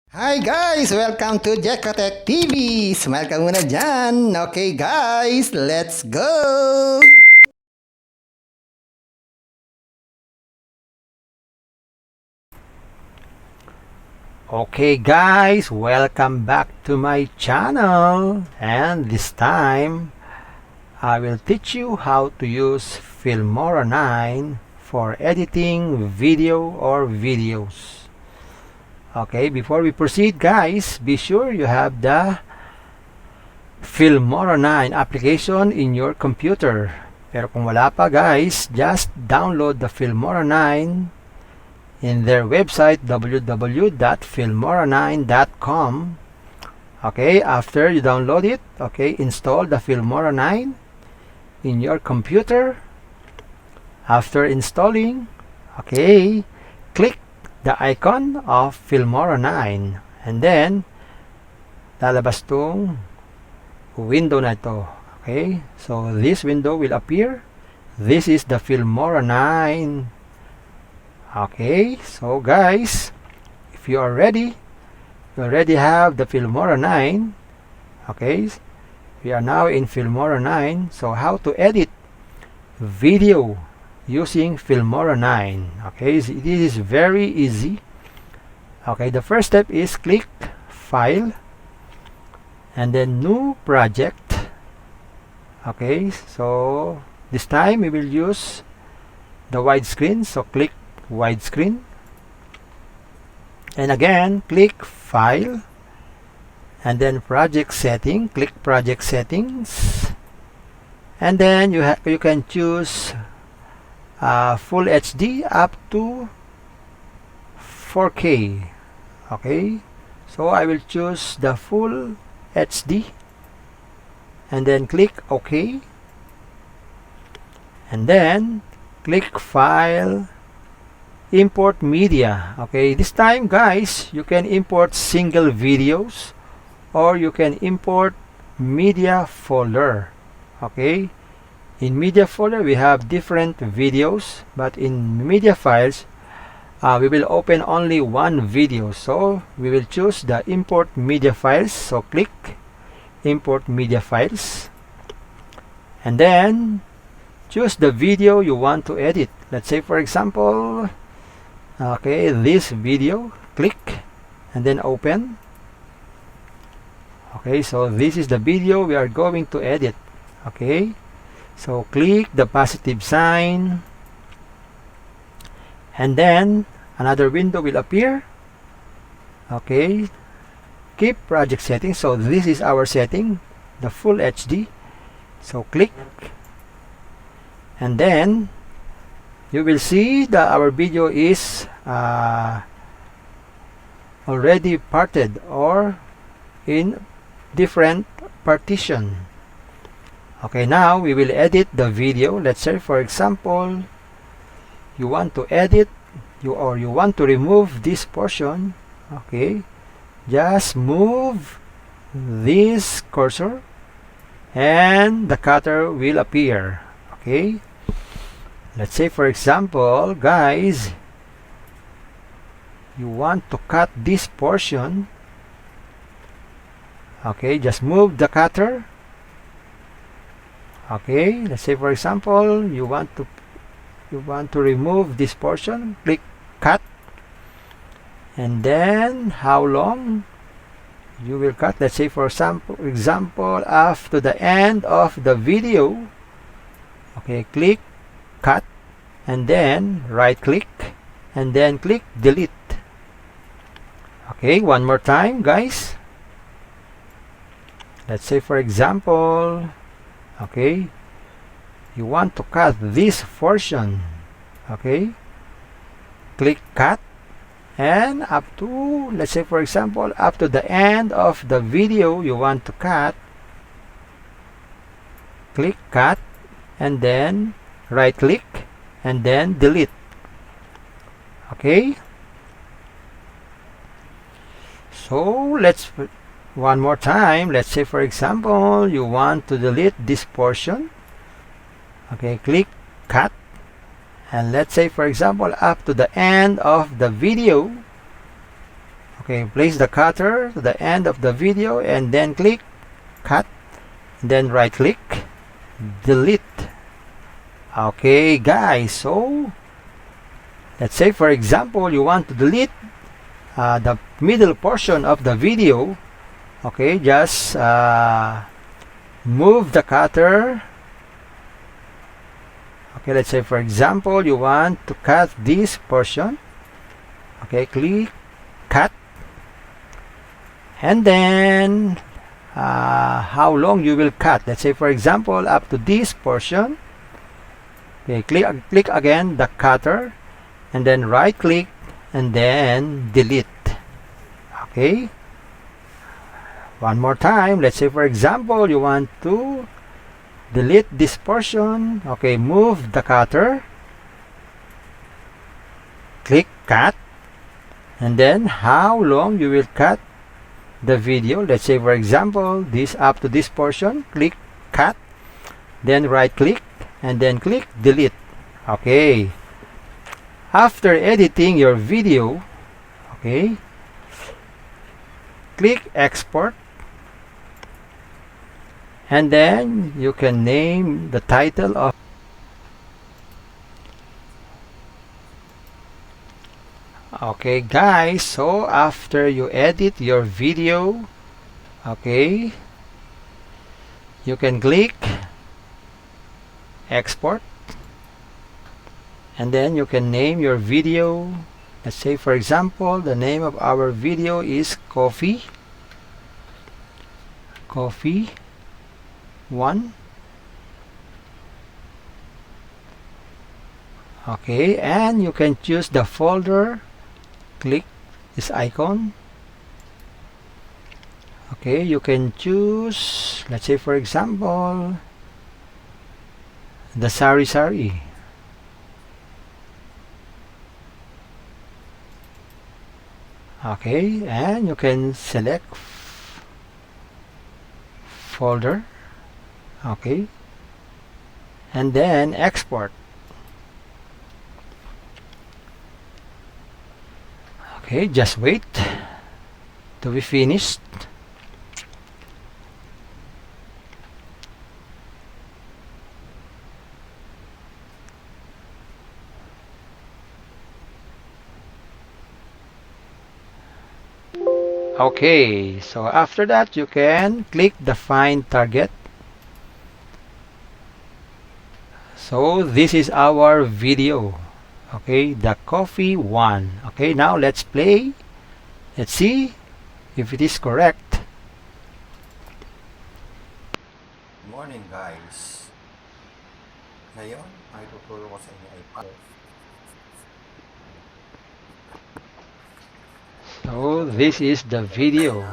Hi guys! Welcome to Jekotech TV! Smile ka muna dyan! Okay guys, let's go! Okay guys, welcome back to my channel, and this time I will teach you how to use filmora9 for editing video or videos. Okay, before we proceed guys, be sure you have the filmora9 application in your computer. Pero kung wala pa guys, just download the filmora9 in their website www.filmora9.com. Okay, after you download it, okay, install the filmora9 in your computer. After installing, okay, click the icon of filmora9 and then lalabas tong window na ito. Okay, so this window will appear. This is the filmora9. Okay, so guys, if you are ready, you already have the filmora9. Okay, we are now in filmora9. So how to edit video using filmora9? Okay, this is very easy. Okay, the first step is click File and then New Project. Okay, so this time we will use the widescreen, so click widescreen and again click File and then Project Setting, click Project Settings, and then you can choose Full HD up to 4K. Okay, so I will choose the Full HD and then click OK and then click File, Import Media. Okay, this time guys, you can import single videos or you can import media folder. Okay, in media folder we have different videos, but in media files we will open only one video, so we will choose the import media files. So click import media files and then choose the video you want to edit. Let's say for example, okay, this video, click and then open. Okay, so this is the video we are going to edit. Okay, so click the positive sign and then another window will appear. Okay, keep project settings. So this is our setting, the Full HD. So click and then you will see that our video is already parted or in different partition. Okay, now we will edit the video. Let's say for example you want to edit you want to remove this portion. Okay, just move this cursor and the cutter will appear. Okay, let's say for example guys, you want to cut this portion. Okay, just move the cutter. Okay, let's say for example you want to remove this portion, click cut and then how long you will cut. Let's say for example after the end of the video. Okay, click cut and then right click and then click delete. Okay, one more time guys. Let's say for example, okay, you want to cut this portion. Okay, click cut and up to, let's say for example up to the end of the video you want to cut, click cut and then right click and then delete. Okay, so let's one more time. Let's say for example you want to delete this portion. Okay, click cut and let's say for example up to the end of the video. Okay, place the cutter to the end of the video and then click cut, then right click, delete. Okay guys, so let's say for example you want to delete the middle portion of the video. Okay, just move the cutter. Okay, let's say for example you want to cut this portion. Okay, click cut, and then how long you will cut. Let's say for example up to this portion. Okay, click again the cutter and then right click and then delete. Okay, one more time. Let's say for example you want to delete this portion. Okay, move the cutter, click cut, and then how long you will cut the video. Let's say for example this up to this portion, click cut, then right click and then click delete. Okay, after editing your video, okay, click export, and then you can name the title of. Okay guys, so after you edit your video, okay, you can click export, and then you can name your video. Let's say for example the name of our video is coffee 1. Okay, and you can choose the folder. Click this icon. Okay, you can choose, let's say for example the sari. Okay, and you can select folder. Okay, and then export. Okay, just wait to be finished. Okay, so after that you can click the find target. So this is our video. Okay, the coffee 1. Okay, now let's play. Let's see if it is correct. Good morning guys. Ngayon, ay tuturo ko sa inyo ay So this is the video.